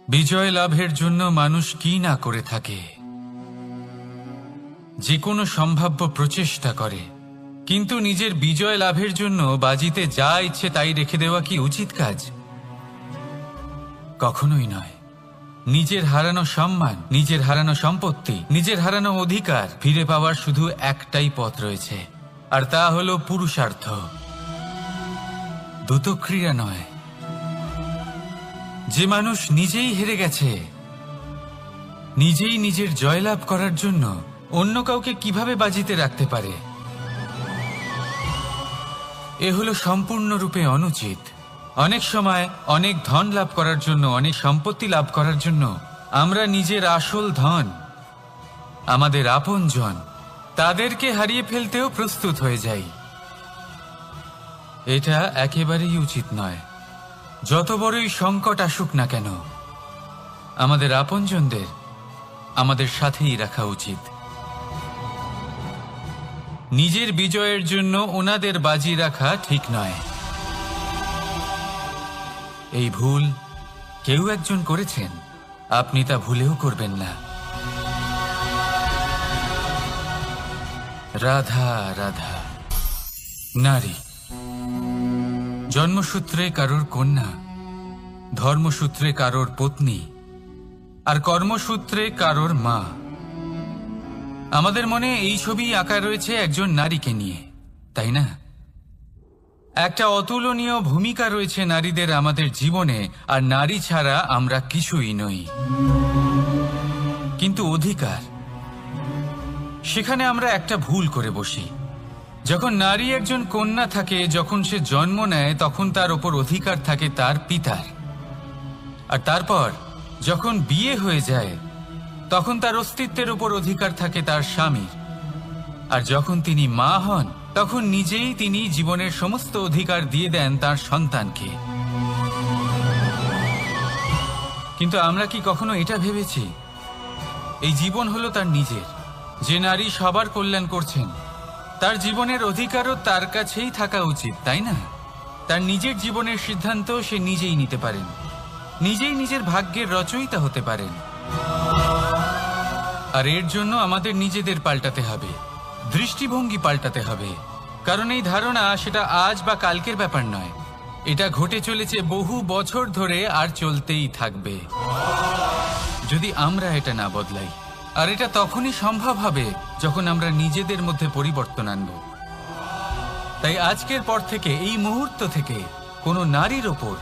বিজয় লাভের জন্য মানুষ কি না করে থাকে, যে কোনো সম্ভাব্য প্রচেষ্টা করে, কিন্তু নিজের বিজয় লাভের জন্য বাজিতে যা ইচ্ছে তাই রেখে দেওয়া কি উচিত কাজ? কখনোই নয়। নিজের হারানো সম্মান, নিজের হারানো সম্পত্তি, নিজের হারানো অধিকার ফিরে পাওয়ার শুধু একটাই পথ রয়েছে, আর তা হলো পুরুষার্থ, দ্যুতক্রিয়া নয়। যে মানুষ নিজেই হেরে গেছে, নিজেই নিজের জয়লাভ করার জন্য অন্য কাউকে কিভাবে বাজিতে রাখতে পারে? এ হলো সম্পূর্ণরূপে অনুচিত। অনেক সময় অনেক ধন লাভ করার জন্য, অনেক সম্পত্তি লাভ করার জন্য আমরা নিজের আসল ধন, আমাদের আপনজন, তাদেরকে হারিয়ে ফেলতেও প্রস্তুত হয়ে যাই। এটা একেবারেই উচিত নয়। যত বড়ই সংকট আসুক না কেন, আমাদের আপনজনদের আমাদের সাথেই রাখা উচিত। নিজের বিজয়ের জন্য ওনাদের বাজি রাখা ঠিক নয়। এই ভুল কেউ একজন করেছেন, আপনি তা ভুলেও করবেন না। রাধা রাধা। নারী জন্মসূত্রে কারোর কন্যা, ধর্মসূত্রে কারোর পত্নী, আর কর্মসূত্রে কারোর মা। আমাদের মনে এই ছবি আঁকা রয়েছে একজন নারীকে নিয়ে, তাই না? একটা অতুলনীয় ভূমিকা রয়েছে নারীদের আমাদের জীবনে, আর নারী ছাড়া আমরা কিছুই নই। কিন্তু অধিকার, সেখানে আমরা একটা ভুল করে বসি। যখন নারী একজন কন্যা থাকে, যখন সে জন্ম নেয়, তখন তার ওপর অধিকার থাকে তার পিতার। আর তারপর যখন বিয়ে হয়ে যায়, তখন তার অস্তিত্বের উপর অধিকার থাকে তার স্বামীর। আর যখন তিনি মা হন, তখন নিজেই তিনি জীবনের সমস্ত অধিকার দিয়ে দেন তার সন্তানকে। কিন্তু আমরা কি কখনো এটা ভেবেছি এই জীবন হলো তার নিজের? যে নারী সবার কল্যাণ করছেন, তার জীবনের অধিকারও তার কাছেই থাকা উচিত, তাই না? তার নিজের জীবনের সিদ্ধান্ত সে নিজেই নিতে পারেন, নিজেই নিজের ভাগ্যের রচয়িতা হতে পারেন। আর এর জন্য আমাদের নিজেদের পাল্টাতে হবে, দৃষ্টিভঙ্গি পাল্টাতে হবে। কারণ এই ধারণা সেটা আজ বা কালকের ব্যাপার নয়, এটা ঘটে চলেছে বহু বছর ধরে, আর চলতেই থাকবে যদি আমরা এটা না বদলাই। আর এটা তখনই সম্ভব হবে যখন আমরা নিজেদের মধ্যে পরিবর্তন আনব। তাই আজকের পর থেকে, এই মুহূর্ত থেকে, কোনো নারীর ওপর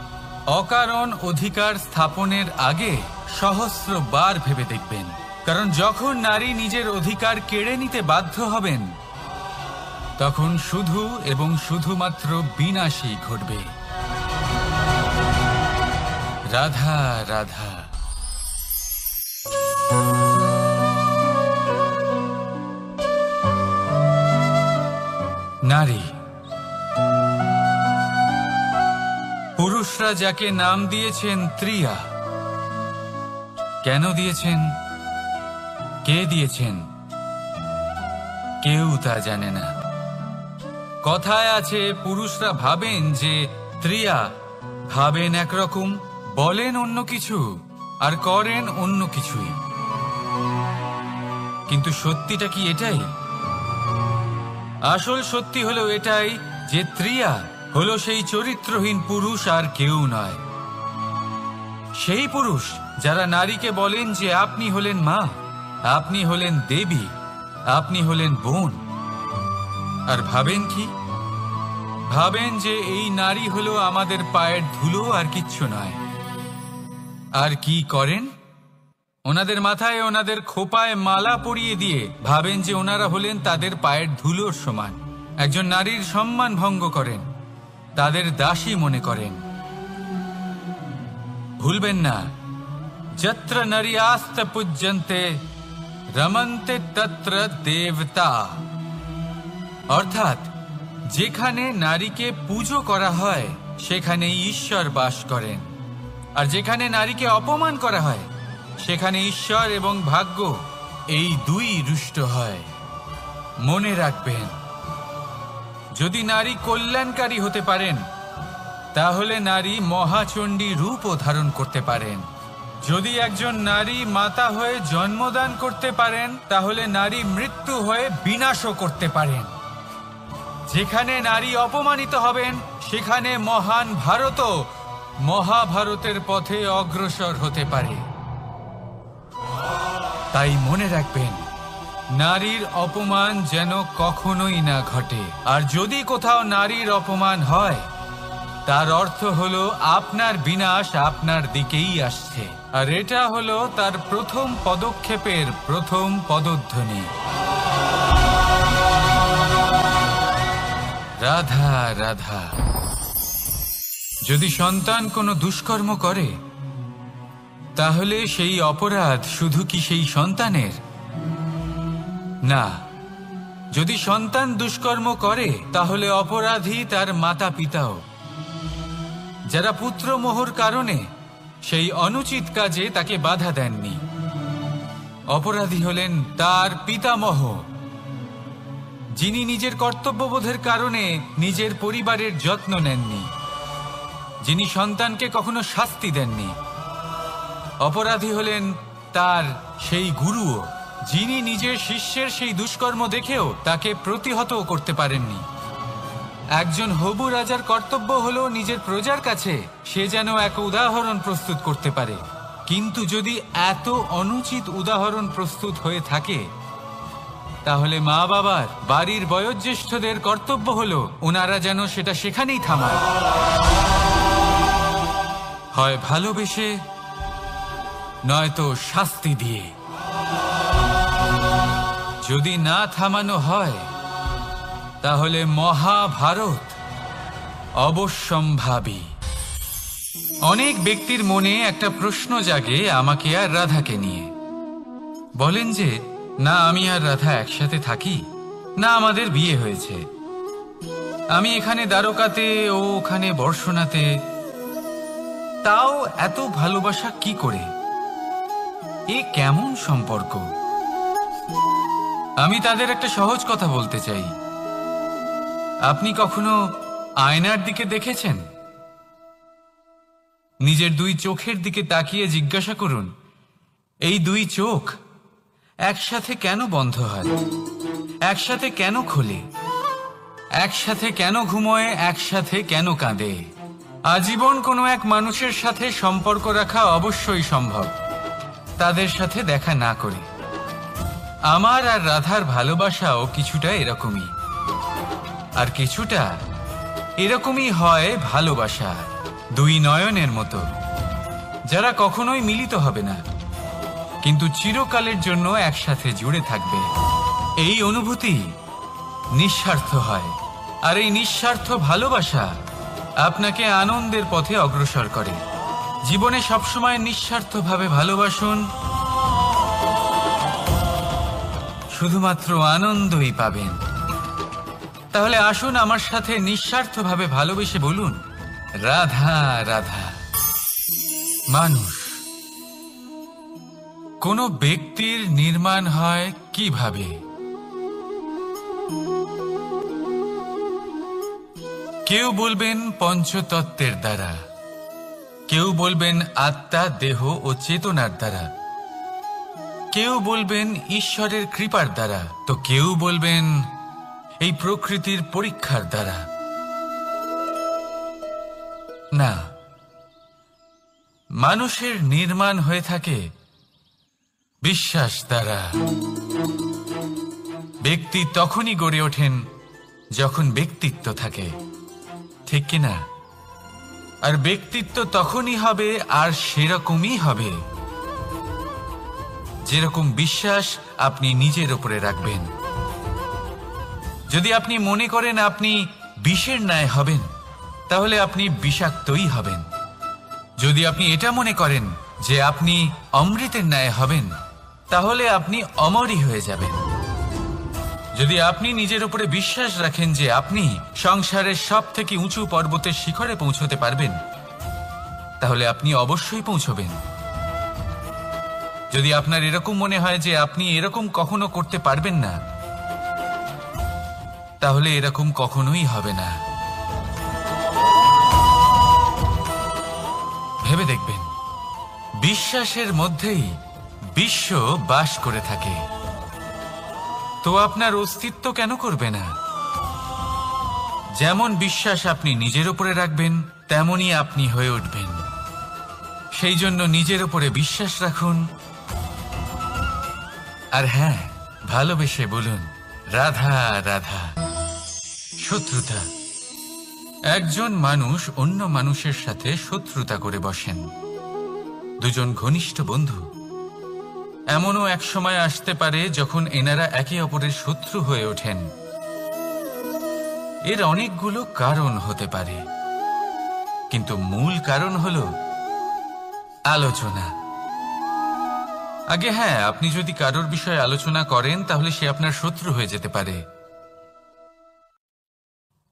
অকারণ অধিকার স্থাপনের আগে সহস্রবার ভেবে দেখবেন। কারণ যখন নারী নিজের অধিকার কেড়ে নিতে বাধ্য হবেন, তখন শুধু এবং শুধুমাত্র বিনাশই ঘটবে। রাধা রাধা। নারী, পুরুষরা যাকে নাম দিয়েছেন ত্রিয়া, কেন দিয়েছেন, কে দিয়েছেন, কেউ তা জানে না। কথায় আছে, পুরুষরা ভাবেন যে ত্রিয়া, ভাবেন একরকম, বলেন অন্য কিছু, আর করেন অন্য কিছুই। কিন্তু সত্যিটা কি এটাই? আসল সত্যি হলো এটাই যে ত্রিয়া হলো সেই চরিত্রহীন পুরুষ, আর কেউ নয়। সেই পুরুষ যারা নারীকে বলেন যে আপনি হলেন মা, আপনি হলেন দেবী, আপনি হলেন বোন। আর ভাবেন কি? ভাবেন যে এই নারী হলো আমাদের পায়ের ধুলো, আর কিচ্ছু নয়। আর কি করেন? ওনাদের মাথায়, ওনাদের খোপায় মালা পরিয়ে দিয়ে ভাবেন যে ওনারা হলেন তাদের পায়ের ধুলোর সমান। একজন নারীর সম্মান ভঙ্গ করেন, তাদের দাসী মনে করেন। ভুলবেন না, যত্র নারীয়াস্ত পূজ্যন্তে রমন্তে তত্র দেবতা। অর্থাৎ যেখানে নারীকে পুজো করা হয়, সেখানে ঈশ্বর বাস করেন। আর যেখানে নারীকে অপমান করা হয়, সেখানে ঈশ্বর এবং ভাগ্য এই দুই রুষ্ট হয়। মনে রাখবেন, যদি নারী কল্যাণকারী হতে পারেন তাহলে নারী মহাচণ্ডী রূপও ধারণ করতে পারেন। যদি একজন নারী মাতা হয়ে জন্মদান করতে পারেন তাহলে নারী মৃত্যু হয়ে বিনাশও করতে পারেন। যেখানে নারী অপমানিত হবেন সেখানে মহান ভারতও মহাভারতের পথে অগ্রসর হতে পারে। তাই মনে রাখবেন, নারীর অপমান যেন কখনোই না ঘটে। আর যদি কোথাও নারীর অপমান হয় তার অর্থ হলো আপনার বিনাশ আপনার দিকেই আসছে। আর এটা হলো তার প্রথম পদক্ষেপের প্রথম পদধ্বনি। রাধা রাধা। যদি সন্তান কোনো দুষ্কর্ম করে তাহলে সেই অপরাধ শুধু কি সেই সন্তানের? না, যদি সন্তান দুষ্কর্ম করে তাহলে অপরাধী তার মাতা পিতাও, যারা পুত্রমোহর কারণে সেই অনুচিত কাজে তাকে বাধা দেননি। অপরাধী হলেন তার পিতামহ, যিনি নিজের কর্তব্যবোধের কারণে নিজের পরিবারের যত্ন নেননি, যিনি সন্তানকে কখনো শাস্তি দেননি। অপরাধী হলেন তার সেই গুরুও, যিনি নিজের শিষ্যের সেই দুষ্কর্ম দেখেও তাকে প্রতিহত করতে পারেননি। একজন হবু রাজার কর্তব্য হলো নিজের প্রজার কাছে সে যেন এক উদাহরণ প্রস্তুত করতে পারে। কিন্তু যদি এত অনুচিত উদাহরণ প্রস্তুত হয়ে থাকে তাহলে মা বাবার, বাড়ির বয়োজ্যেষ্ঠদের কর্তব্য হলো ওনারা যেন সেটা সেখানেই থামায়, হয় ভালোবেসে নয়তো শাস্তি দিয়ে। যদি না থামানো হয় তাহলে মহাভারত অবশ্যম্ভাবী। অনেক ব্যক্তির মনে একটা প্রশ্ন জাগে আমাকে আর রাধাকে নিয়ে। বলেন যে না আমি আর রাধা একসাথে থাকি, না আমাদের বিয়ে হয়েছে, আমি এখানে দ্বারকাতে ও ওখানে বর্ষণাতে, তাও এত ভালোবাসা কি করে? এ কেমন সম্পর্ক? আমি তাদের একটা সহজ কথা বলতে চাই। আপনি কখনো আয়নার দিকে দেখেছেন? নিজের দুই চোখের দিকে তাকিয়ে জিজ্ঞাসা করুন, এই দুই চোখ একসাথে কেন বন্ধ হয়, একসাথে কেন খোলে, একসাথে কেন ঘুমোয়, একসাথে কেন কাঁদে? আজীবন কোনো এক মানুষের সাথে সম্পর্ক রাখা অবশ্যই সম্ভব, তাদের সাথে দেখা না করে। আমার আর রাধার ভালোবাসাও কিছুটা এরকমই, আর কিছুটা এরকমই হয় ভালোবাসা দুই নয়নের মতো, যারা কখনোই মিলিত হবে না কিন্তু চিরকালের জন্য একসাথে জুড়ে থাকবে। এই অনুভূতি নিঃস্বার্থ হয়, আর এই নিঃস্বার্থ ভালোবাসা আপনাকে আনন্দের পথে অগ্রসর করে। জীবনে সবসময় নিঃস্বার্থভাবে ভালোবাসুন, শুধুমাত্র আনন্দই পাবেন। তাহলে আসুন আমার সাথে নিঃস্বার্থভাবে ভালোবেসে বলুন, রাধা রাধা। মানুষ, কোন ব্যক্তির নির্মাণ হয় কিভাবে? কেউ বলবেন পঞ্চতত্ত্বের দ্বারা, কেউ বলবেন আত্মা, দেহ ও চেতনার দ্বারা, কেউ বলবেন ঈশ্বরের কৃপার দ্বারা, তো কেউ বলবেন এই প্রকৃতির পরীক্ষার দ্বারা। না, মানুষের নির্মাণ হয়ে থাকে বিশ্বাস দ্বারা। ব্যক্তি তখনই গড়ে ওঠেন যখন ব্যক্তিত্ব থাকে, ঠিক কিনা? আর ব্যক্তিত্ব তখনই হবে আর সেরকমই হবে যেরকম বিশ্বাস আপনি নিজের উপরে রাখবেন। যদি আপনি মনে করেন আপনি বিষের ন্যায় হবেন তাহলে আপনি বিষাক্তই হবেন। যদি আপনি এটা মনে করেন যে আপনি অমৃতের ন্যায় হবেন তাহলে আপনি অমরই হয়ে যাবেন। যদি আপনি নিজের উপরে বিশ্বাস রাখেন যে আপনি সংসারের সব থেকে উঁচু পর্বতের শিখরে পৌঁছতে পারবেন তাহলে আপনি অবশ্যই পৌঁছবেন। যদি আপনার এরকম মনে হয় যে আপনি এরকম কখনো করতে পারবেন না তাহলে এরকম কখনোই হবে না। ভেবে দেখবেন, বিশ্বাসের মধ্যেই বিশ্ব বাস করে থাকে, তো আপনার অস্তিত্ব কেন করবে না? যেমন বিশ্বাস আপনি নিজের উপরে রাখবেন, তেমনই আপনি হয়ে উঠবেন। সেই জন্য নিজের উপরে বিশ্বাস রাখুন, আর হ্যাঁ, ভালোবেসে বলুন রাধা রাধা। শত্রুতা, একজন মানুষ অন্য মানুষের সাথে শত্রুতা করে বসেন, দুজন ঘনিষ্ঠ বন্ধু। এমনও এক সময় আসতে পারে যখন এনারা একে অপরের শত্রু হয়ে ওঠেন। এর অনেকগুলো কারণ হতে পারে, কিন্তু মূল কারণ হলো আলোচনা। আগে হ্যাঁ, আপনি যদি কারোর বিষয়ে আলোচনা করেন তাহলে সে আপনার শত্রু হয়ে যেতে পারে।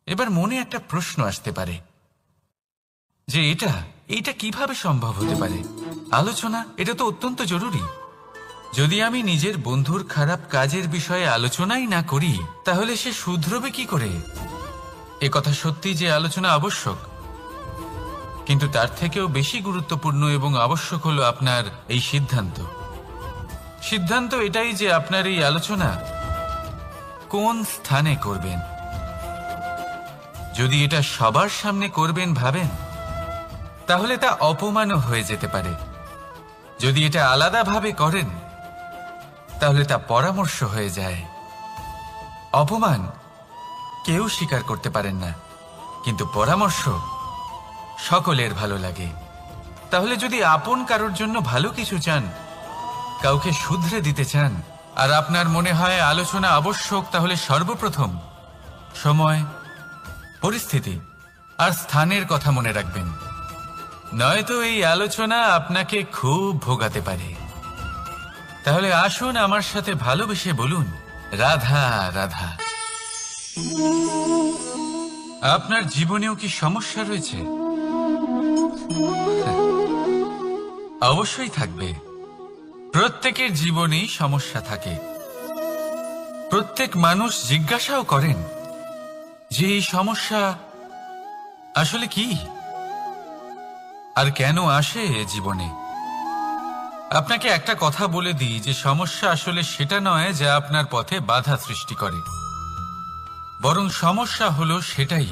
এবার মনে একটা প্রশ্ন আসতে পারে যে এটা কিভাবে সম্ভব হতে পারে? আলোচনা, এটা তো অত্যন্ত জরুরি। যদি আমি নিজের বন্ধুর খারাপ কাজের বিষয়ে আলোচনাই না করি তাহলে সে শুধরবে কি করে? এ কথা সত্যি যে আলোচনা আবশ্যক, কিন্তু তার থেকেও বেশি গুরুত্বপূর্ণ এবং আবশ্যক হলো আপনার এই সিদ্ধান্ত এটাই যে আপনার এই আলোচনা কোন স্থানে করবেন। যদি এটা সবার সামনে করবেন ভাবেন, তাহলে তা অপমানও হয়ে যেতে পারে। যদি এটা আলাদাভাবে করেন তাহলে তা পরামর্শ হয়ে যায়। অপমান কেউ স্বীকার করতে পারেন না, কিন্তু পরামর্শ সকলের ভালো লাগে। তাহলে যদি আপন কারোর জন্য ভালো কিছু চান, কাউকে শুধরে দিতে চান, আর আপনার মনে হয় আলোচনা আবশ্যক, তাহলে সর্বপ্রথম সময়, পরিস্থিতি আর স্থানের কথা মনে রাখবেন, নয়তো এই আলোচনা আপনাকে খুব ভোগাতে পারে। তাহলে আসুন আমার সাথে ভালোবেসে বলুন রাধা রাধা। আপনার জীবনেও কি সমস্যা রয়েছে? অবশ্যই থাকবে। প্রত্যেকের জীবনেই সমস্যা থাকে। প্রত্যেক মানুষ জিজ্ঞাসাও করেন যে এই সমস্যা আসলে কি আর কেন আসে জীবনে। আপনাকে একটা কথা বলে দিই যে সমস্যা আসলে সেটা নয় যা আপনার পথে বাধা সৃষ্টি করে, বরং সমস্যা হলো সেটাই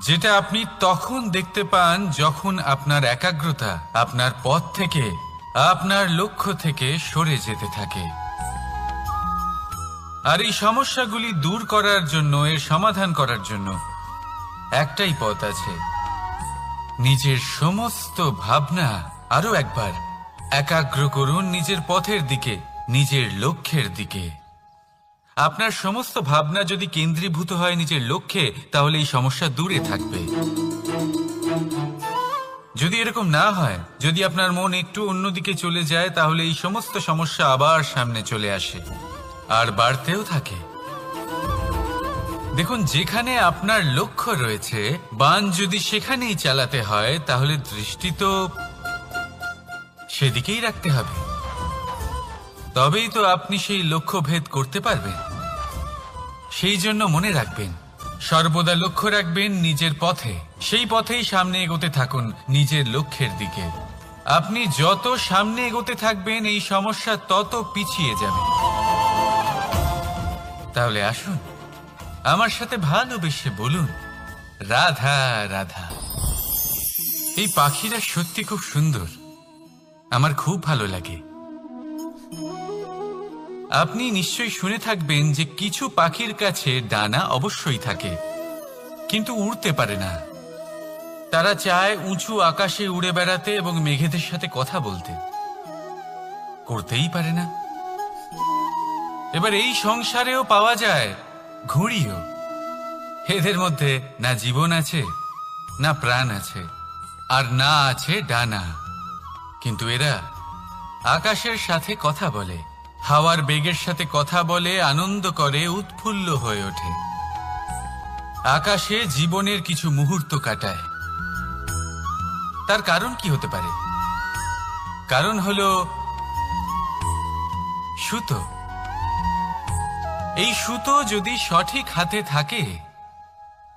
যেটা আপনি তখন দেখতে পান যখন আপনার একাগ্রতা আপনার পথ থেকে, আপনার লক্ষ্য থেকে সরে যেতে থাকে। আর এই সমস্যাগুলি দূর করার জন্য, এর সমাধান করার জন্য একটাই পথ আছে, নিজের সমস্ত ভাবনা আরো একবার একাগ্র করুন নিজের পথের দিকে, নিজের লক্ষ্যের দিকে। আপনার সমস্ত ভাবনা যদি কেন্দ্রীভূত হয় নিজের লক্ষ্যে, তাহলে এই সমস্যা দূরে থাকবে। যদি এরকম না হয়, যদি আপনার মন একটু অন্যদিকে চলে যায়, তাহলে এই সমস্ত সমস্যা আবার সামনে চলে আসে আর বাড়তেও থাকে। দেখুন, যেখানে আপনার লক্ষ্য রয়েছে, বাণ যদি সেখানেই চালাতে হয়, তাহলে দৃষ্টি তো সেদিকেই রাখতে হবে। তবেই তো আপনি সেই লক্ষ্য ভেদ করতে পারবেন। সেই জন্য মনে রাখবেন, সর্বদা লক্ষ্য রাখবেন নিজের পথে, সেই পথেই সামনে এগোতে থাকুন নিজের লক্ষ্যের দিকে। আপনি যত সামনে এগোতে থাকবেন এই সমস্যা তত পিছিয়ে যাবে। তাহলে আসুন আমার সাথে ভালোবেসে বলুন রাধা রাধা। এই পাখিরা সত্যি খুব সুন্দর, আমার খুব ভালো লাগে। আপনি নিশ্চয়ই শুনে থাকবেন যে কিছু পাখির কাছে ডানা অবশ্যই থাকে, কিন্তু উড়তে পারে না। তারা চায় উঁচু আকাশে উড়ে বেড়াতে এবং মেঘেদের সাথে কথা বলতে, করতেই পারে না। এবার এই সংসারেও পাওয়া যায় ঘুড়িও। এদের মধ্যে না জীবন আছে, না প্রাণ আছে, আর না আছে ডানা, কিন্তু এরা আকাশের সাথে কথা বলে, হাওয়ার বেগের সাথে কথা বলে, আনন্দ করে, উৎফুল্ল হয়ে ওঠে, আকাশে জীবনের কিছু মুহূর্ত কাটায়। তার কারণ কি হতে পারে? কারণ হলো সুতো। এই সুতো যদি সঠিক হাতে থাকে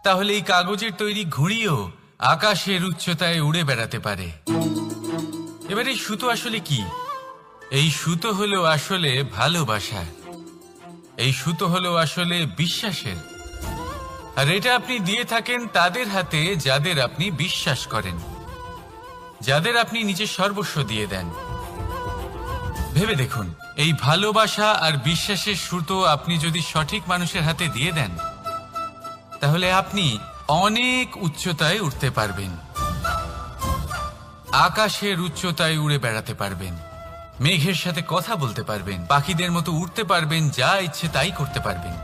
তাহলে এই কাগজের তৈরি ঘুড়িও আকাশের উচ্চতায় উড়ে বেড়াতে পারে। এবার এই সুতো আসলে কি? এই সুতো হলো আসলে ভালোবাসা, এই সুতো হলো আসলে বিশ্বাসের। আর এটা আপনি দিয়ে থাকেন তাদের হাতে যাদের আপনি বিশ্বাস করেন, যাদের আপনি নিজের সর্বস্ব দিয়ে দেন। ভেবে দেখুন, এই ভালোবাসা আর বিশ্বাসের সুতো আপনি যদি সঠিক মানুষের হাতে দিয়ে দেন তাহলে আপনি অনেক উচ্চতায় উঠতে পারবেন, আকাশের উচ্চতায় উড়ে বেড়াতে পারবেন, মেঘের সাথে কথা বলতে পারবেন, পাখিদের মতো উড়তে পারবেন, যা ইচ্ছে তাই করতে পারবেন।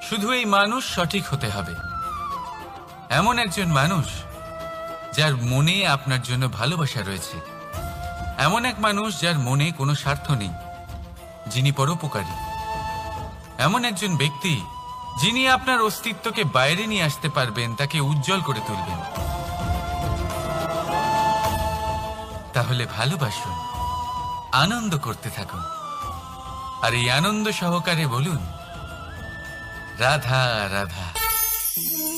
শুধু এই মানুষ সঠিক হতে হবে, এমন একজন মানুষ যার মনে আপনার জন্য ভালোবাসা রয়েছে, এমন এক মানুষ যার মনে কোনো স্বার্থ নেই, যিনি পরোপকারী, এমন একজন ব্যক্তি যিনি আপনার অস্তিত্বকে বাইরে নিয়ে আসতে পারবেন, তাকে উজ্জ্বল করে তুলবেন। তাহলে ভালোবাসুন, আনন্দ করতে থাকুন, আর এই আনন্দ সহকারে বলুন রাধা রাধা।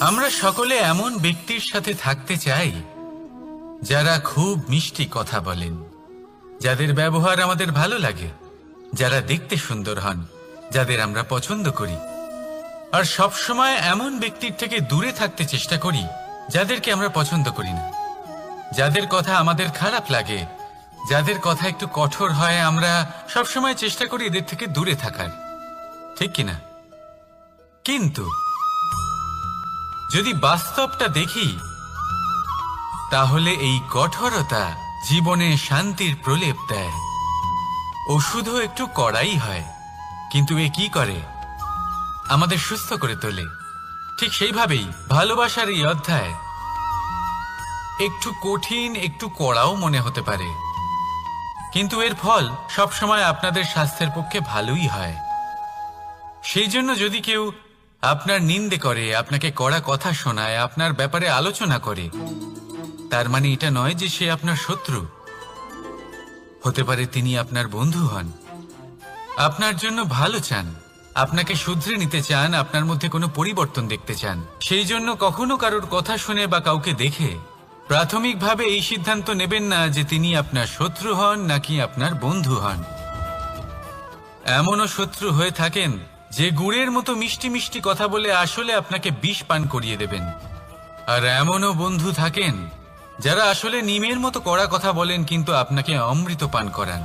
আমরা সকলে এমন ব্যক্তির সাথে থাকতে চাই যারা খুব মিষ্টি কথা বলেন, যাদের ব্যবহার আমাদের ভালো লাগে, যারা দেখতে সুন্দর হন, যাদের আমরা পছন্দ করি। আর সবসময় এমন ব্যক্তির থেকে দূরে থাকতে চেষ্টা করি যাদেরকে আমরা পছন্দ করি না, যাদের কথা আমাদের খারাপ লাগে, যাদের কথা একটু কঠোর হয়। আমরা সবসময় চেষ্টা করি এদের থেকে দূরে থাকার, ঠিক কিনা? কিন্তু যদি বাস্তবটা দেখি তাহলে এই কঠোরতা জীবনে শান্তির প্রলেপ দেয়। ওষুধও একটু কড়াই হয়, কিন্তু এ কি করে? আমাদের সুস্থ করে তোলে। ঠিক সেইভাবেই ভালোবাসার এই অধ্যায় একটু কঠিন, একটু কড়াও মনে হতে পারে, কিন্তু এর ফল সবসময় আপনাদের স্বাস্থ্যের পক্ষে ভালোই হয়। সেই জন্য যদি কেউ আপনার নিন্দে করে, আপনাকে কড়া কথা শোনায়, আপনার ব্যাপারে আলোচনা করে, তার মানে এটা নয় যে সে আপনার শত্রু। হতে পারে তিনি আপনার বন্ধু হন, আপনার জন্য ভালো চান, আপনাকে শুধরে নিতে চান, আপনার মধ্যে কোনো পরিবর্তন দেখতে চান। সেই জন্য কখনো কারোর কথা শুনে বা কাউকে দেখে প্রাথমিকভাবে এই সিদ্ধান্ত নেবেন না যে তিনি আপনার শত্রু হন নাকি আপনার বন্ধু হন। এমনও শত্রু হয়ে থাকেন যে গুড়ের মতো মিষ্টি মিষ্টি কথা বলে আসলে আপনাকে বিষ পান করিয়ে দেবেন। আর এমনও বন্ধু থাকেন যারা আসলে নিমের মতো কড়া কথা বলেন কিন্তু আপনাকে অমৃত পান করান।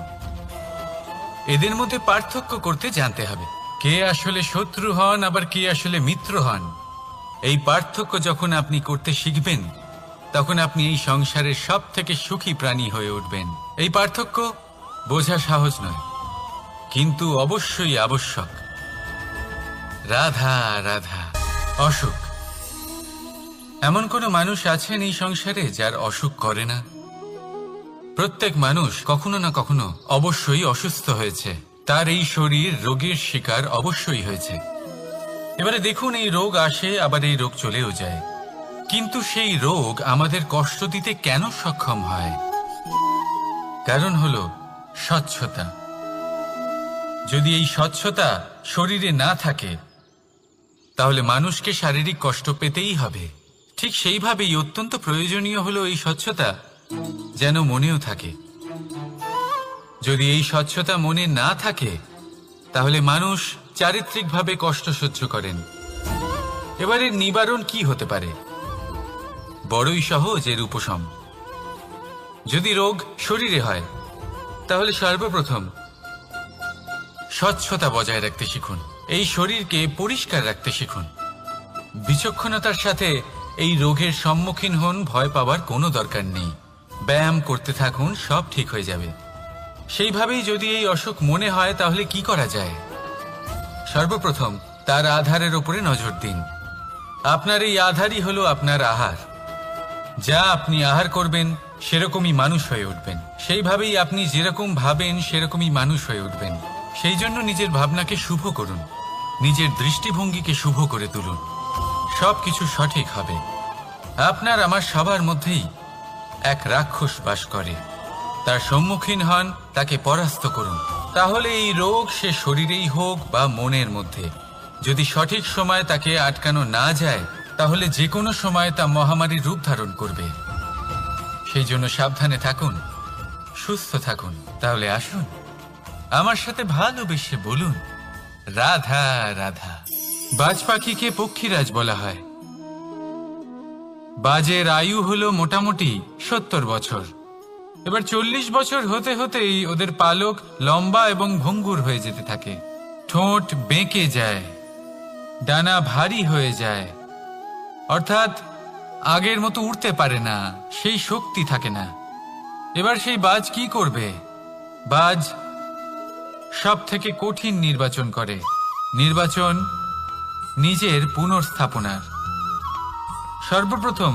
এদের মধ্যে পার্থক্য করতে জানতে হবে, কে আসলে শত্রু হন আবার কে আসলে মিত্র হন। এই পার্থক্য যখন আপনি করতে শিখবেন তখন আপনি এই সংসারের সব থেকে সুখী প্রাণী হয়ে উঠবেন। এই পার্থক্য বোঝা সহজ নয়, কিন্তু অবশ্যই আবশ্যক। রাধা রাধা। অসুখ। এমন কোনো মানুষ আছেন এই সংসারে যার অসুখ করে না? প্রত্যেক মানুষ কখনো না কখনো অবশ্যই অসুস্থ হয়েছে, তার এই শরীর রোগের শিকার অবশ্যই হয়েছে। এবারে দেখুন, এই রোগ আসে আবার এই রোগ চলেও যায়, কিন্তু সেই রোগ আমাদের কষ্ট দিতে কেন সক্ষম হয়? কারণ হলো স্বচ্ছতা। যদি এই স্বচ্ছতা শরীরে না থাকে তাহলে মানুষকে শারীরিক কষ্ট পেতেই হবে। ঠিক সেইভাবেই অত্যন্ত প্রয়োজনীয় হলো এই স্বচ্ছতা যেন মনেও থাকে। যদি এই স্বচ্ছতা মনে না থাকে তাহলে মানুষ চারিত্রিকভাবে কষ্ট সহ্য করেন। এবারে নিবারণ কি হতে পারে? বড়ই সহজ এর উপশম। যদি রোগ শরীরে হয় তাহলে সর্বপ্রথম স্বচ্ছতা বজায় রাখতে শিখুন, এই শরীরকে পরিষ্কার রাখতে শিখুন। বিচক্ষণতার সাথে এই রোগের সম্মুখীন হন, ভয় পাওয়ার কোনো দরকার নেই। ব্যায়াম করতে থাকুন, সব ঠিক হয়ে যাবে। সেইভাবেই যদি এই অসুখ মনে হয় তাহলে কি করা যায়? সর্বপ্রথম তার আধারের উপরে নজর দিন। আপনার এই আধারই হলো আপনার আহার। যা আপনি আহার করবেন সেরকমই মানুষ হয়ে উঠবেন। সেইভাবেই আপনি যেরকম ভাবেন সেরকমই মানুষ হয়ে উঠবেন। সেই জন্য নিজের ভাবনাকে শুভ করুন, নিজের দৃষ্টিভঙ্গিকে শুভ করে তুলুন, সবকিছু সঠিক হবে। আপনার আমার সবার মধ্যেই এক রাক্ষস বাস করে, তার সম্মুখীন হন, তাকে পরাস্ত করুন। তাহলে এই রোগ সে শরীরেই হোক বা মনের মধ্যে, যদি সঠিক সময় তাকে আটকানো না যায় তাহলে যে কোনো সময় তা মহামারীর রূপ ধারণ করবে। সেই জন্য সাবধানে থাকুন, সুস্থ থাকুন। তাহলে আসুন আমার সাথে ভালোবেসে বলুন রাধা রাধা। বাজ পাখিকে পক্ষীরাজ বলা হয়। বাজের আয়ু হলো মোটামুটি 70 বছর। এবার 40 বছর হতে হতেই ওদের পালক লম্বা এবং ভঙ্গুর হয়ে যেতে থাকে, ঠোঁট বেঁকে যায়, ডানা ভারী হয়ে যায়, অর্থাৎ আগের মতো উড়তে পারে না, সেই শক্তি থাকে না। এবার সেই বাজ কি করবে? বাজ সব থেকে কঠিন নির্বাচন করে, নির্বাচন নিজের পুনর্স্থাপনার। সর্বপ্রথম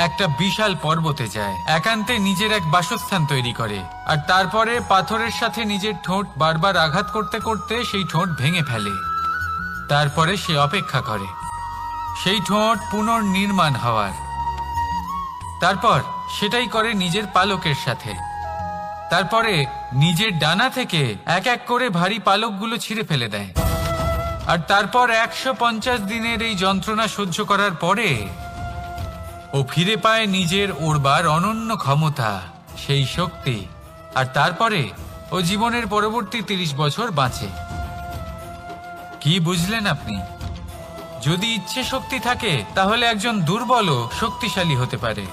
একটা বিশাল পর্বতে যায়, একান্তে নিজের এক বাসস্থান তৈরি করে, আর তারপরে পাথরের সাথে নিজের ঠোঁট বারবার আঘাত করতে করতে সেই ঠোঁট ভেঙে ফেলে। তারপরে সে অপেক্ষা করে সেই ঠোঁট পুনর্নির্মাণ হওয়ার। তারপর সেটাই করে নিজের পালকের সাথে। তারপরে নিজের ডানা থেকে এক এক করে ভারী পালকগুলো ছিঁড়ে ফেলে দেয়। আর তারপর 150 দিনের এই যন্ত্রণা সহ্য করার পরে ও ফিরে পায় নিজের ওড়বার অনন্য ক্ষমতা, সেই শক্তি। আর তারপরে ও জীবনের পরবর্তী 30 বছর বাঁচে। কি বুঝলেন আপনি? যদি ইচ্ছে শক্তি থাকে তাহলে একজন দুর্বলও শক্তিশালী হতে পারে।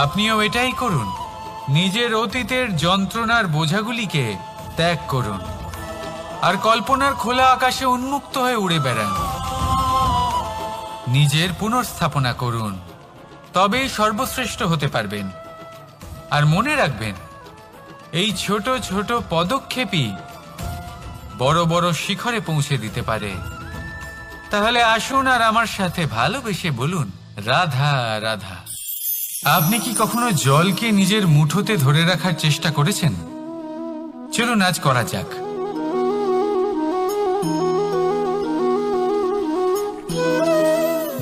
আপনিও এটাই করুন, নিজের অতীতের যন্ত্রণার বোঝাগুলিকে ত্যাগ করুন আর কল্পনার খোলা আকাশে উন্মুক্ত হয়ে উড়ে বেড়ান। নিজের পুনর্স্থাপনা করুন, তবেই সর্বশ্রেষ্ঠ হতে পারবেন। আর মনে রাখবেন, এই ছোট ছোট পদক্ষেপই বড় বড় শিখরে পৌঁছে দিতে পারে। তাহলে আসুন আর আমার সাথে ভালোবেসে বলুন রাধা রাধা। আপনি কি কখনো জলকে নিজের মুঠোতে ধরে রাখার চেষ্টা করেছেন? চলুন আজ করা যাক।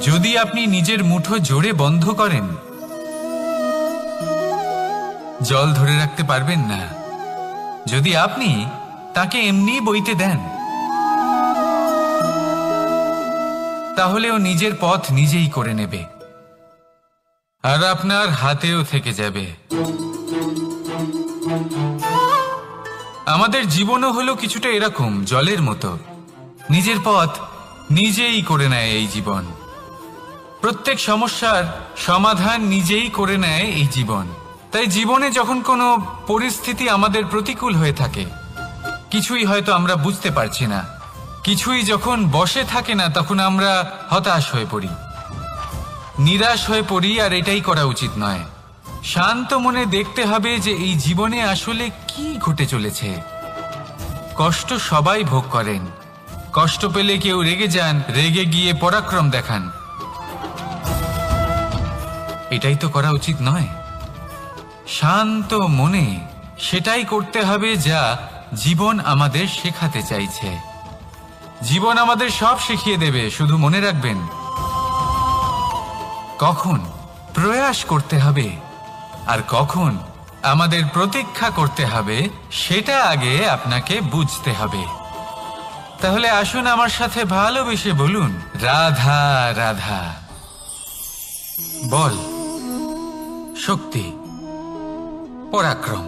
যদি আপনি নিজের মুঠো জোরে বন্ধ করেন, জল ধরে রাখতে পারবেন না। যদি আপনি তাকে এমনি বইতে দেন, তাহলে ও নিজের পথ নিজেই করে নেবে আর আপনার হাতেও থেকে যাবে। আমাদের জীবনও হলো কিছুটা এরকম, জলের মতো। নিজের পথ নিজেই করে নেয় এই জীবন। প্রত্যেক সমস্যার সমাধান নিজেই করে নেয় এই জীবন। তাই জীবনে যখন কোনো পরিস্থিতি আমাদের প্রতিকূল হয়ে থাকে, কিছুই হয়তো আমরা বুঝতে পারছি না, কিছুই যখন বসে থাকে না, তখন আমরা হতাশ হয়ে পড়ি, নিরাশ হয়ে পড়ি। আর এটাই করা উচিত নয়। শান্ত মনে দেখতে হবে যে এই জীবনে আসলে কি ঘটে চলেছে। কষ্ট সবাই ভোগ করেন। কষ্ট পেলে কেউ রেগে যান, রেগে গিয়ে পরাক্রম দেখান। এটাই তো করা উচিত নয়। শান্ত মনে সেটাই করতে হবে যা জীবন আমাদের শেখাতে চাইছে। জীবন আমাদের সব শিখিয়ে দেবে, শুধু মনে রাখবেন কখন প্রয়াস করতে হবে আর কখন আমাদের প্রতীক্ষা করতে হবে, সেটা আগে আপনাকে বুঝতে হবে। তাহলে আসুন আমার সাথে ভালোবেসে বলুন রাধা রাধা। বল, শক্তি, পরাক্রম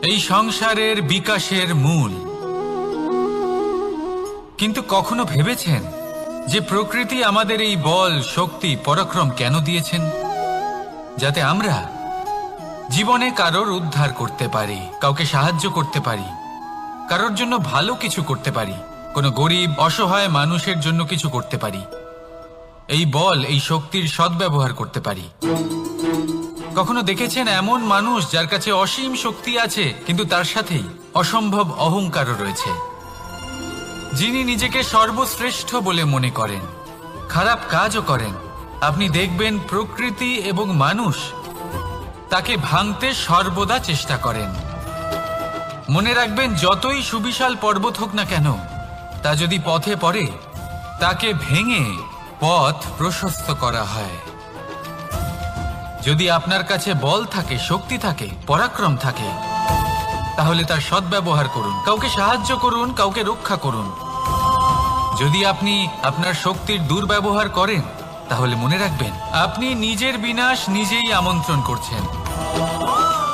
এই সংসারের বিকাশের মূল। কিন্তু কখনো ভেবেছেন যে প্রকৃতি আমাদের এই বল, শক্তি, পরাক্রম কেন দিয়েছেন? যাতে আমরা জীবনে কারোর উদ্ধার করতে পারি, কাউকে সাহায্য করতে পারি, কারোর জন্য ভালো কিছু করতে পারি, কোনো গরিব অসহায় মানুষের জন্য কিছু করতে পারি। এই বল, এই শক্তির সদ্ব্যবহার করতে পারি। কখনো দেখেছেন এমন মানুষ যার কাছে অসীম শক্তি আছে, কিন্তু তার সাথেই অসম্ভব অহংকারও রয়েছে, যিনি নিজেকে সর্বশ্রেষ্ঠ বলে মনে করেন, খারাপ কাজও করেন। আপনি দেখবেন প্রকৃতি এবং মানুষ তাকে ভাঙতে সর্বদা চেষ্টা করেন। মনে রাখবেন, যতই সুবিশাল পর্বত হোক না কেন, তা যদি পথে পড়ে, তাকে ভেঙে পথ প্রশস্ত করা হয়। যদি আপনার কাছে বল থাকে, শক্তি থাকে, পরাক্রম থাকে, তাহলে তার সদ্ব্যবহার করুন, কাউকে সাহায্য করুন, কাউকে রক্ষা করুন। যদি আপনি আপনার শক্তির দুর্ব্যবহার করেন তাহলে মনে রাখবেন আপনি নিজের বিনাশ নিজেই আমন্ত্রণ করছেন।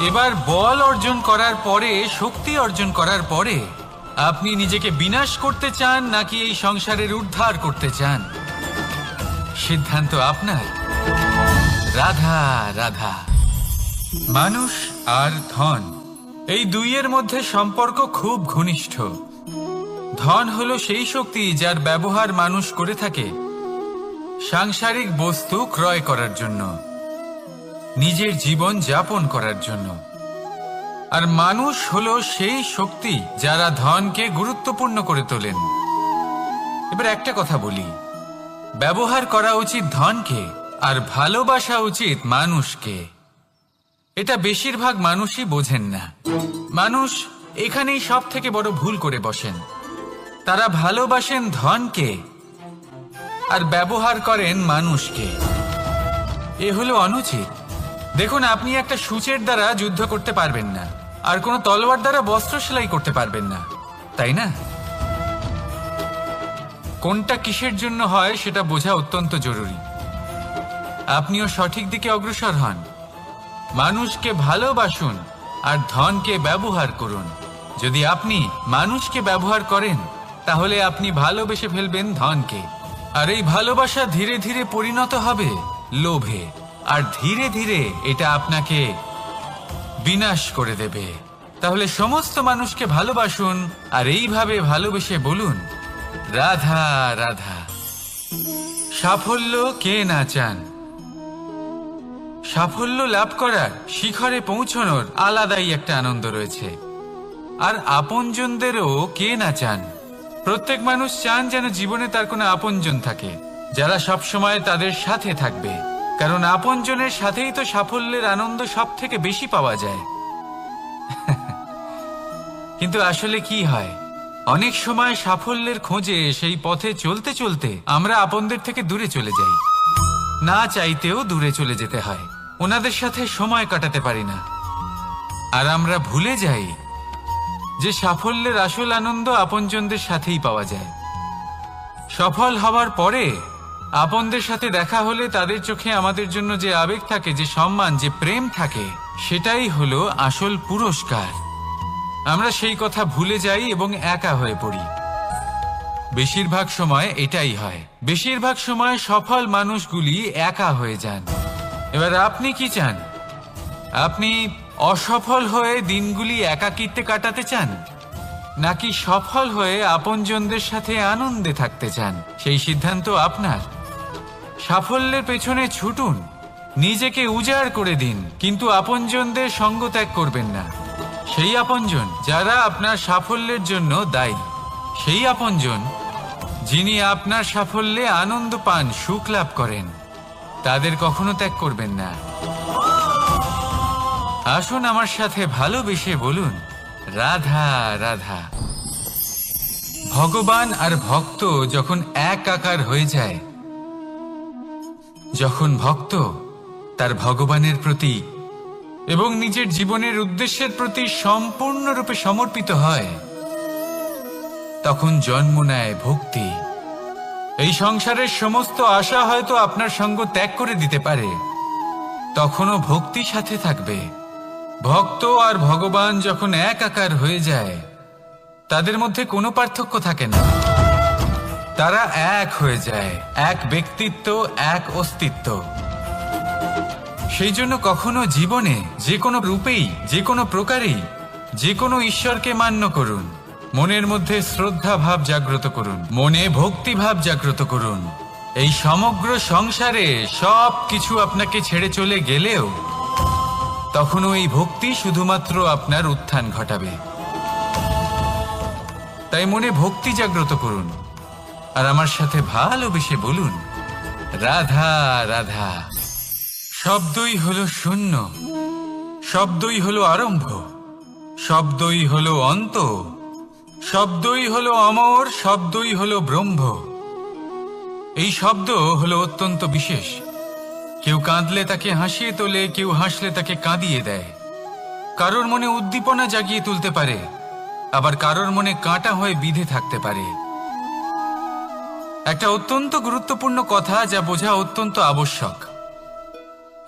এবার বল অর্জন করার পরে, শক্তি অর্জন করার পরে আপনি নিজেকে বিনাশ করতে চান নাকি এই সংসারের উদ্ধার করতে চান, সিদ্ধান্ত আপনার। রাধা রাধা। মানুষ আর ধন, এই দুইয়ের মধ্যে সম্পর্ক খুব ঘনিষ্ঠ। ধন হলো সেই শক্তি যার ব্যবহার মানুষ করে থাকে সাংসারিক বস্তু ক্রয় করার জন্য, নিজের জীবন যাপন করার জন্য। আর মানুষ হলো সেই শক্তি যারা ধনকে গুরুত্বপূর্ণ করে তোলেন। এবার একটা কথা বলি, ব্যবহার করা উচিত ধনকে আর ভালোবাসা উচিত মানুষকে। এটা বেশিরভাগ মানুষই বোঝেন না। মানুষ এখানেই সব থেকে বড় ভুল করে বসেন। তারা ভালোবাসেন ধনকে আর ব্যবহার করেন মানুষকে। এ হলো অনুচিত। দেখুন, আপনি একটা সূচের দ্বারা যুদ্ধ করতে পারবেন না, আর কোনো তলোয়ার দ্বারা বস্ত্র সেলাই করতে পারবেন না, তাই না? কোনটা কিসের জন্য হয় সেটা বোঝা অত্যন্ত জরুরি। আপনিও সঠিক দিকে অগ্রসর হন। মানুষকে ভালোবাসুন আর ধনকে ব্যবহার করুন। যদি আপনি মানুষকে ব্যবহার করেন তাহলে আপনি ভালোবেসে ফেলবেন ধনকে, আর এই ভালোবাসা ধীরে ধীরে পরিণত হবে লোভে, আর ধীরে ধীরে এটা আপনাকে বিনাশ করে দেবে। তাহলে সমস্ত মানুষকে ভালোবাসুন আর এইভাবে ভালোবেসে বলুন, রাধা রাধা। সাফল্য কে না চান? সাফল্য লাভ করার, শিখরে পৌঁছানোর আলাদাই একটা আনন্দ রয়েছে। আর আপনজনদেরও কে না চান? প্রত্যেক মানুষ চান যেন জীবনে তার কোনো আপনজন থাকে, যারা সবসময় তাদের সাথে থাকবে। কারণ আপনজনের সাথেই তো সাফল্যের আনন্দ সব থেকে বেশি পাওয়া যায়। কিন্তু আসলে কি হয়, অনেক সময় সাফল্যের খোঁজে সেই পথে চলতে চলতে আমরা আপনদের থেকে দূরে চলে যাই। না চাইতেও দূরে চলে যেতে হয়, ওনাদের সাথে সময় কাটাতে পারি না। আর আমরা ভুলে যাই যে সাফল্যের আসল আনন্দ আপনজনদের সাথেই পাওয়া যায়। সফল হওয়ার পরে আপনদের সাথে দেখা হলে তাদের চোখে আমাদের জন্য যে আবেগ থাকে, যে সম্মান, যে প্রেম থাকে, সেটাই হলো আসল পুরস্কার। আমরা সেই কথা ভুলে যাই এবং একা হয়ে পড়ি। বেশিরভাগ সময় এটাই হয়। বেশিরভাগ সময় সফল মানুষগুলি একা হয়ে যান। এবার আপনি কি চান? আপনি অসফল হয়ে দিনগুলি একাকিত্বে কাটাতে চান, নাকি সফল হয়ে আপনজনদের সাথে আনন্দে থাকতে চান? সেই সিদ্ধান্ত আপনার। সাফল্যের পেছনে ছুটুন, নিজেকে উজাড় করে দিন, কিন্তু আপনজনদের সঙ্গ ত্যাগ করবেন না। সেই আপনজন যারা আপনার সাফল্যের জন্য দায়ী, সেই আপনজন যিনি আপনার সাফল্যে আনন্দ পান, সুখ লাভ করেন, তাদের কখনো ত্যাগ করবেন না। আসুন আমার সাথে ভালোবেসে বলুন, রাধা রাধা। ভগবান আর ভক্ত যখন একাকার হয়ে যায়, যখন ভক্ত তার ভগবানের প্রতি এবং নিজের জীবনের উদ্দেশ্যের প্রতি সম্পূর্ণরূপে সমর্পিত হয়, তখন জন্ম নেয় ভক্তি। এই সংসারের সমস্ত আশা হয়তো আপনার সঙ্গ ত্যাগ করে দিতে পারে, তখনও ভক্তি সাথে থাকবে। ভক্ত আর ভগবান যখন একাকার হয়ে যায়, তাদের মধ্যে কোনো পার্থক্য থাকে না। তারা এক হয়ে যায়, এক ব্যক্তিত্ব, এক অস্তিত্ব। সেই জন্য কখনো জীবনে যে কোনো রূপেই, যে কোনো প্রকারেই, যে কোনো ঈশ্বরকে মান্য করুন। মনের মধ্যে শ্রদ্ধা ভাব জাগ্রত করুন, মনে ভক্তি ভাব জাগ্রত করুন। এই সমগ্র সংসারে সব কিছু আপনাকে ছেড়ে চলে গেলেও তখনও এই ভক্তি শুধুমাত্র আপনার উত্থান ঘটাবে। তাই মনে ভক্তি জাগ্রত করুন আর আমার সাথে ভালোবেসে বলুন, রাধা রাধা। শব্দই হলো শূন্য, শব্দই হলো আরম্ভ, শব্দই হলো অন্ত, শব্দই হলো অমর, শব্দই হলো ব্রহ্ম। এই শব্দ হলো অত্যন্ত বিশেষ। কেউ কাঁদলে তাকে হাসিয়ে তোলে, কেউ হাসলে তাকে কাঁদিয়ে দেয়। কারোর মনে উদ্দীপনা জাগিয়ে তুলতে পারে, আবার কারোর মনে কাঁটা হয়ে বিঁধে থাকতে পারে। একটা অত্যন্ত গুরুত্বপূর্ণ কথা যা বোঝা অত্যন্ত আবশ্যক।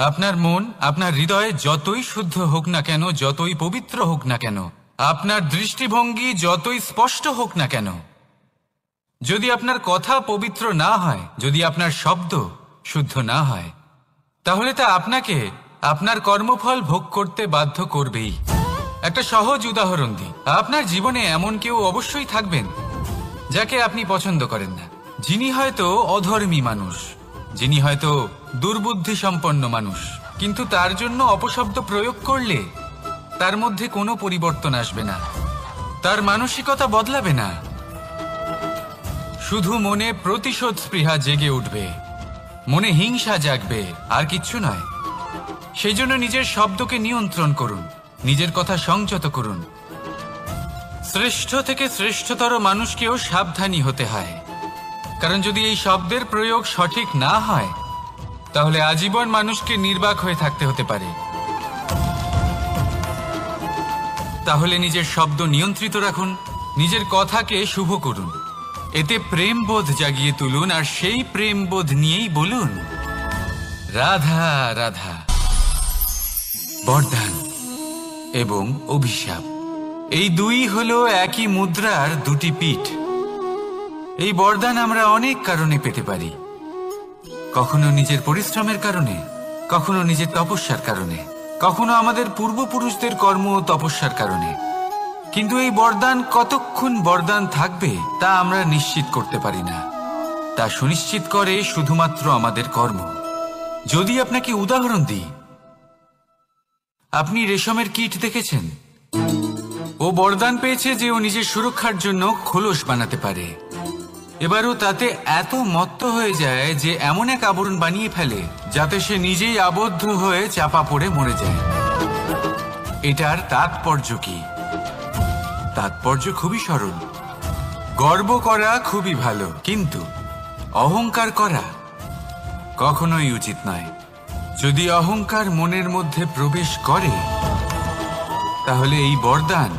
আপনার মন, আপনার হৃদয় যতই শুদ্ধ হোক না কেন, যতই পবিত্র হোক না কেন, আপনার দৃষ্টিভঙ্গি যতই স্পষ্ট হোক না কেন, যদি আপনার কথা পবিত্র না হয়, যদি আপনার শব্দ শুদ্ধ না হয়, তাহলে তা আপনাকে আপনার কর্মফল ভোগ করতে বাধ্য করবেই। একটা সহজ উদাহরণ দিই। আপনার জীবনে এমন কেউ অবশ্যই থাকবেন যাকে আপনি পছন্দ করেন না, যিনি হয়তো অধর্মী মানুষ, যিনি হয়তো দুর্বুদ্ধি সম্পন্ন মানুষ, কিন্তু তার জন্য অপশব্দ প্রয়োগ করলে তার মধ্যে কোনো পরিবর্তন আসবে না, তার মানসিকতা বদলাবে না, শুধু মনে প্রতিশোধ স্পৃহা জেগে উঠবে, মনে হিংসা জাগবে, আর কিচ্ছু নয়। সেই জন্য নিজের শব্দকে নিয়ন্ত্রণ করুন, নিজের কথা সংযত করুন। শ্রেষ্ঠ থেকে শ্রেষ্ঠতর মানুষকেও সাবধানী হতে হয়, কারণ যদি এই শব্দের প্রয়োগ সঠিক না হয়, তাহলে আজীবন মানুষকে নির্বাক হয়ে থাকতে হতে পারে। তাহলে নিজের শব্দ নিয়ন্ত্রিত রাখুন, নিজের কথাকে শুভ করুন, এতে প্রেমবোধ জাগিয়ে তুলুন, আর সেই প্রেমবোধ নিয়েই বলুন রাধা রাধা। বরদান এবং অভিশাপ, এই দুই হলো একই মুদ্রার দুটি পিঠ। এই বরদান আমরা অনেক কারণে পেতে পারি, কখনো নিজের পরিশ্রমের কারণে, কখনো নিজের তপস্যার কারণে, কখনো আমাদের পূর্বপুরুষদের কর্ম ও তপস্যার কারণে। কিন্তু এই বরদান কতক্ষণ বরদান থাকবে তা আমরা নিশ্চিত করতে পারি না, তা সুনিশ্চিত করে শুধুমাত্র আমাদের কর্ম। যদি আপনাকে উদাহরণ দিই, আপনি রেশমের কীট দেখেছেন? ও বরদান পেয়েছে যে ও নিজের সুরক্ষার জন্য খোলস বানাতে পারে। এবারও তাতে এত মত্ত হয়ে যায় যে এমন এক আবরণ বানিয়ে ফেলে যাতে সে নিজেই আবদ্ধ হয়ে চাপা পড়ে মরে যায়। এটার তাৎপর্য কি? তাৎপর্য খুবই সরল। গর্ব করা খুবই ভালো, কিন্তু অহংকার করা কখনোই উচিত নয়। যদি অহংকার মনের মধ্যে প্রবেশ করে, তাহলে এই বরদান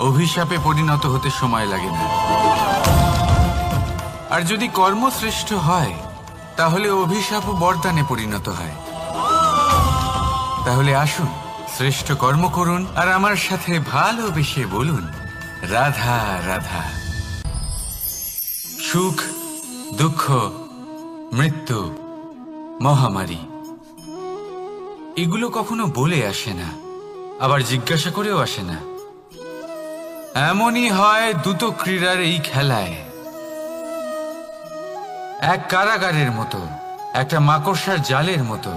অভিশাপে পরিণত হতে সময় লাগে না। আর যদি কর্মশ্রেষ্ঠ হয়, তাহলে অভিশাপ বরদানে পরিণত হয়। তাহলে আসুন শ্রেষ্ঠ কর্ম করুন, আর আমার সাথে ভালোবেসে বলুন রাধা রাধা। সুখ, দুঃখ, মৃত্যু, মহামারী, এগুলো কখনো বলে আসে না, আবার জিজ্ঞাসা করেও আসে না। এমনই হয় দ্রুত ক্রীড়ার এই খেলায়। এক কারাগারের মতো, একটা মাকড়সার জালের মতো।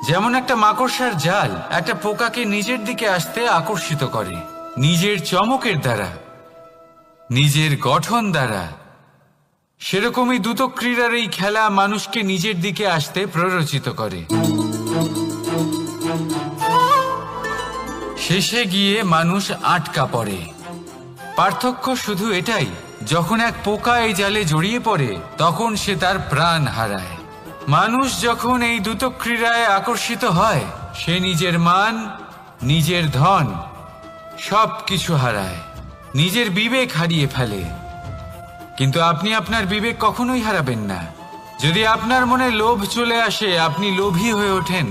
যেমন একটা মাকড়সার জাল একটা পোকাকে নিজের দিকে আসতে আকর্ষিত করে, নিজের চমকের দ্বারা, নিজের গঠন দ্বারা, সেরকমই দ্রুত ক্রীড়ার এই খেলা মানুষকে নিজের দিকে আসতে প্ররোচিত করে। শেষে গিয়ে মানুষ আটকা পড়ে। পার্থক্য শুধু এটাই, যখন এক পোকা এই জালে জড়িয়ে পড়ে তখন সে তার প্রাণ হারায়। মানুষ যখন এই দ্রুত ক্রীড়ায় আকর্ষিত হয়, সে নিজের মান, নিজের ধন সব কিছু হারায়, নিজের বিবেক হারিয়ে ফেলে। কিন্তু আপনি আপনার বিবেক কখনোই হারাবেন না। যদি আপনার মনে লোভ চলে আসে, আপনি লোভী হয়ে ওঠেন।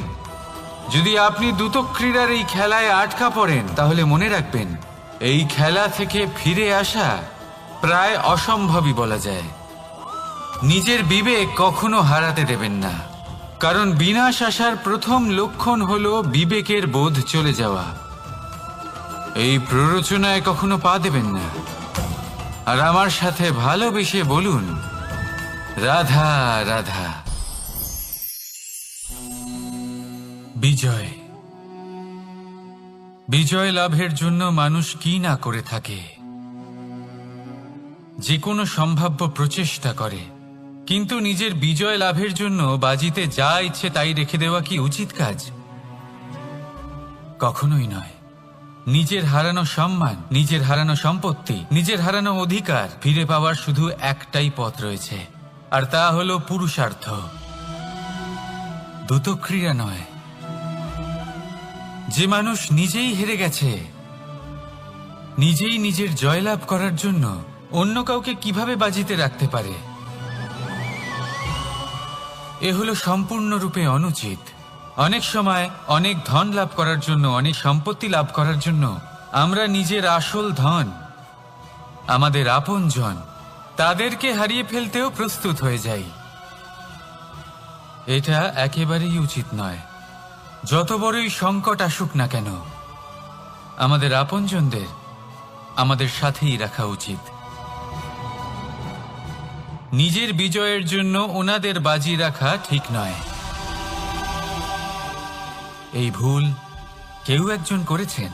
যদি আপনি দ্রুত ক্রীড়ার এই খেলায় আটকা পড়েন, তাহলে মনে রাখবেন এই খেলা থেকে ফিরে আসা প্রায় অসম্ভবই বলা যায়। নিজের বিবেক কখনো হারাতে দেবেন না, কারণ বিনাশ আসার প্রথম লক্ষণ হলো বিবেকের বোধ চলে যাওয়া। এই প্ররোচনায় কখনো পা দেবেন না। আর আমার সাথে ভালোবেসে বলুন রাধা রাধা। বিজয়, বিজয় লাভের জন্য মানুষ কি না করে থাকে, যে কোনো সম্ভাব্য প্রচেষ্টা করে। কিন্তু নিজের বিজয় লাভের জন্য বাজিতে যা ইচ্ছে তাই রেখে দেওয়া কি উচিত কাজ? কখনোই নয়। নিজের হারানো সম্মান, নিজের হারানো সম্পত্তি, নিজের হারানো অধিকার ফিরে পাওয়ার শুধু একটাই পথ রয়েছে, আর তা হলো পুরুষার্থ, দ্রুত ক্রীড়া নয়। যে মানুষ নিজেই হেরে গেছে, নিজেই নিজের জয়লাভ করার জন্য অন্য কাউকে কিভাবে বাজিতে রাখতে পারে। এ হলো সম্পূর্ণরূপে অনুচিত। অনেক সময় অনেক ধন লাভ করার জন্য, অনেক সম্পত্তি লাভ করার জন্য আমরা নিজের আসল ধন, আমাদের আপনজন, তাদেরকে হারিয়ে ফেলতেও প্রস্তুত হয়ে যাই। এটা একেবারেই উচিত নয়। যত বড়ই সংকট আসুক না কেন, আমাদের আপনজনদের আমাদের সাথেই রাখা উচিত। নিজের বিজয়ের জন্য ওনাদের বাজি রাখা ঠিক নয়। এই ভুল কেউ একজন করেছেন,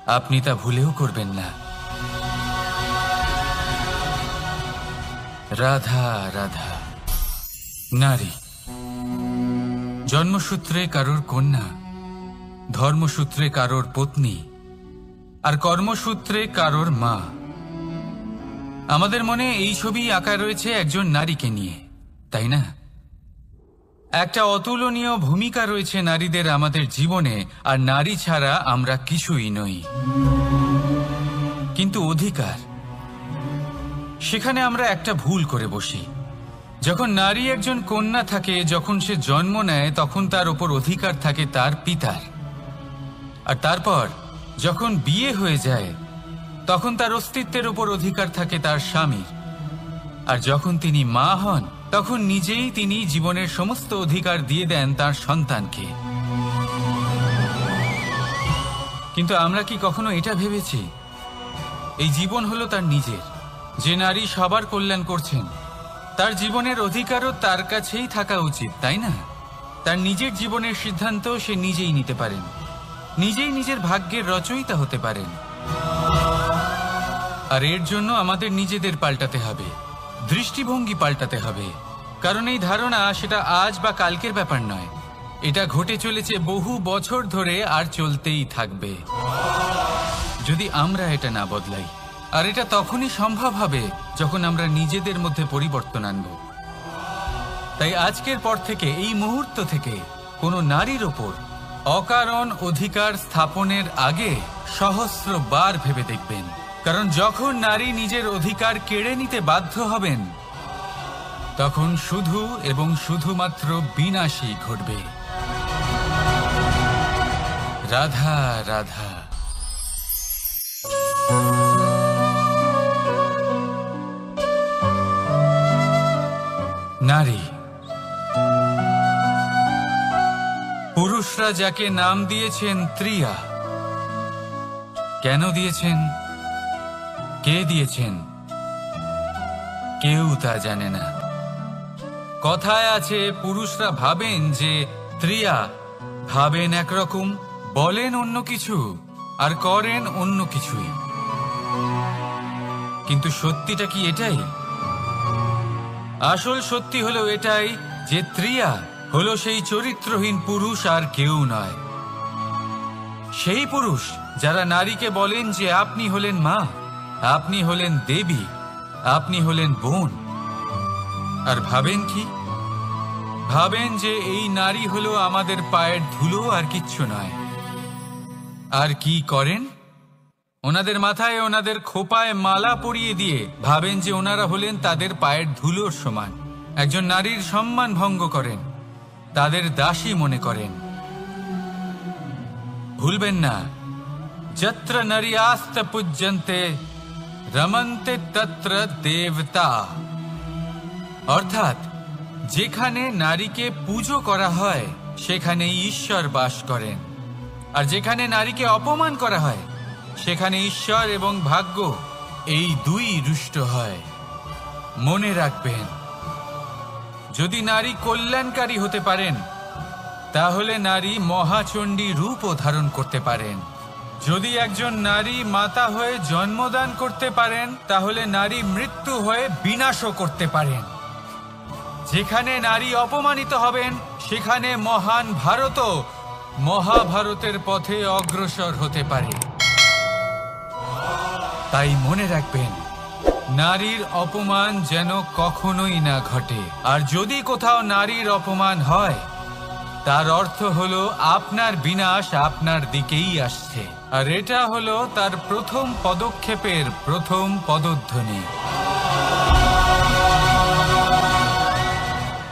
আপনি তা ভুলেও করবেন না। রাধা রাধা। নারী জন্মসূত্রে কারোর কন্যা, ধর্মসূত্রে কারোর পত্নী, আর কর্মসূত্রে কারোর মা। আমাদের মনে এই ছবি আঁকা রয়েছে একজন নারীকে নিয়ে, তাই না? একটা অতুলনীয় ভূমিকা রয়েছে নারীদের আমাদের জীবনে, আর নারী ছাড়া আমরা কিছুই নই। কিন্তু অধিকার, সেখানে আমরা একটা ভুল করে বসি। যখন নারী একজন কন্যা থাকে, যখন সে জন্ম নেয়, তখন তার ওপর অধিকার থাকে তার পিতার। আর তারপর যখন বিয়ে হয়ে যায়, তখন তার অস্তিত্বের ওপর অধিকার থাকে তার স্বামীর। আর যখন তিনি মা হন, তখন নিজেই তিনি জীবনের সমস্ত অধিকার দিয়ে দেন তার সন্তানকে। কিন্তু আমরা কি কখনো এটা ভেবেছি এই জীবন হলো তার নিজের? যে নারী সবার কল্যাণ করছেন, তার জীবনের অধিকারও তার কাছেই থাকা উচিত, তাই না? তার নিজের জীবনের সিদ্ধান্ত সে নিজেই নিতে পারেন, নিজেই নিজের ভাগ্যের রচয়িতা হতে পারেন। আর এর জন্য আমাদের নিজেদের পাল্টাতে হবে, দৃষ্টিভঙ্গি পাল্টাতে হবে। কারণ এই ধারণা সেটা আজ বা কালকের ব্যাপার নয়, এটা ঘটে চলেছে বহু বছর ধরে আর চলতেই থাকবে যদি আমরা এটা না বদলাই। আর এটা তখনই সম্ভব হবে যখন আমরা নিজেদের মধ্যে পরিবর্তন আনব। তাই আজকের পর থেকে, এই মুহূর্ত থেকে, কোনো নারীর ওপর অকারণ অধিকার স্থাপনের আগে সহস্রবার ভেবে দেখবেন। কারণ যখন নারী নিজের অধিকার কেড়ে নিতে বাধ্য হবেন, তখন শুধু এবং শুধুমাত্র বিনাশই ঘটবে। রাধা রাধা। নারী, পুরুষরা যাকে নাম দিয়েছেন ত্রিয়া, কেন দিয়েছেন, কে দিয়েছেন, কেউ তা জানে না। কথায় আছে, পুরুষরা ভাবেন যে ত্রিয়া, ভাবেন একরকম, বলেন অন্য কিছু, আর করেন অন্য কিছুই। কিন্তু সত্যিটা কি এটাই? আসল সত্যি হলো এটাই যে ত্রিয়া হলো সেই চরিত্রহীন পুরুষ, আর কেউ নয়। সেই পুরুষ যারা নারীকে বলেন যে আপনি হলেন মা, আপনি হলেন দেবী, আপনি হলেন বোন। আর ভাবেন কি? ভাবেন যে এই নারী হলো আমাদের পায়ের ধুলো, আর কিচ্ছু নয়। আর কি করেন? ওনাদের মাথায়, ওনাদের খোপায় মালা পরিয়ে দিয়ে ভাবেন যে ওনারা হলেন তাদের পায়ের ধুলোর সমান। একজন নারীর সম্মান ভঙ্গ করেন, তাদের দাসী মনে করেন। ভুলবেন না, যত্র নারীয়াস্ত পূজ্যন্তে রমন্তে তত্র দেবতা। অর্থাৎ যেখানে নারীকে পুজো করা হয়, সেখানেই ঈশ্বর বাস করেন। আর যেখানে নারীকে অপমান করা হয়, সেখানে ঈশ্বর এবং ভাগ্য এই দুই রুষ্ট হয়। মনে রাখবেন, যদি নারী কল্যাণকারী হতে পারেন, তাহলে নারী মহাচণ্ডী রূপও ধারণ করতে পারেন। যদি একজন নারী মাতা হয়ে জন্মদান করতে পারেন, তাহলে নারী মৃত্যু হয়ে বিনাশও করতে পারেন। যেখানে নারী অপমানিত হবেন, সেখানে মহান ভারতও মহাভারতের পথে অগ্রসর হতে পারে। তাই মনে রাখবেন, নারীর অপমান যেন কখনোই না ঘটে। আর যদি কোথাও নারীর অপমান হয়, তার অর্থ হলো আপনার বিনাশ আপনার দিকেই আসছে। আর এটা হলো তার প্রথম পদক্ষেপের প্রথম পদধ্বনি।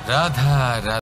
রাধা রাধা।